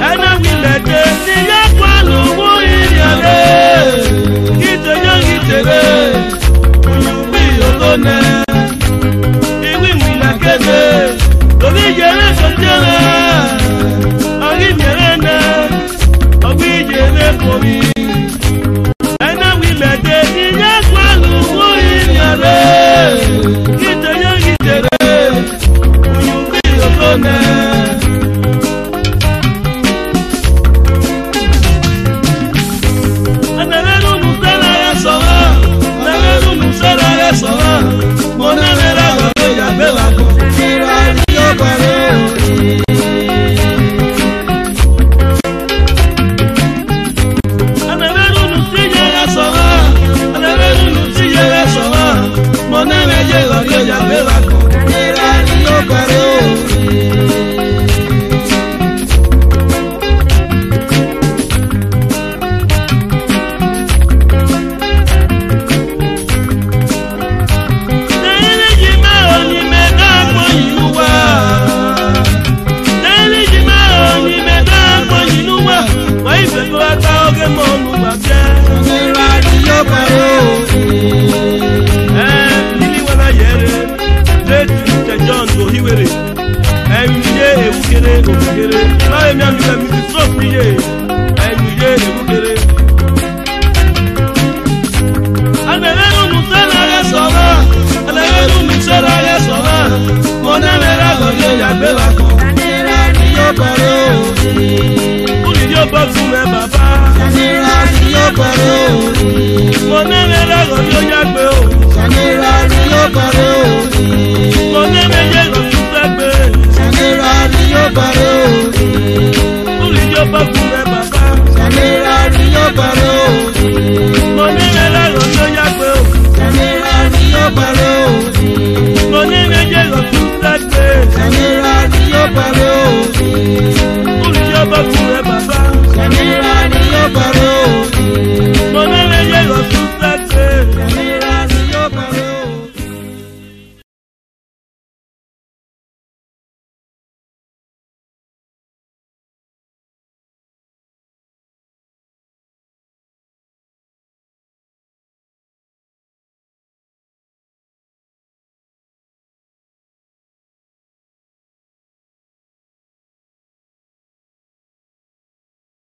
And I'm in the kéré láyé mi àmì ẹ̀mí ti sọ́ọ̀sì yé ẹ̀yìn yé èmú kéré. Àlẹ́lẹ́nu mi sẹ́nà rẹ̀ sọ̀rọ̀ àlẹ́lẹ́nu mi sẹ́nà rẹ̀ sọ̀rọ̀ mo ní mẹ́rẹ́ àgọ́jọ́ yàgbé wa kọ́. Sanira ni yóò bọ̀rọ̀ òní. Kúlì yóò bọ́ fún ẹ bàbá. Sanira ni yóò bọ̀rọ̀ òní. Mo ní mẹ́rẹ́ àgọ́jọ́ yàgbé o. Sanira ni yóò bọ̀rọ̀ òní. Mo ní méje lọ́tún sẹ́gbẹ́. Sanira ni yóò bọ̀rọ̀ òní. Kúlì yóò bọ́ fún ẹ bàbá. Sanira ni yóò bọ̀rọ̀ òní. Mo ní mẹ́rẹ́ àgọ́jọ́ yàgbé o. Sanira ni yóò bọ̀rọ̀ òní. Mo ní méje lọ́tún sẹ́gbẹ́. Sanira ni yóò bọ̀rọ̀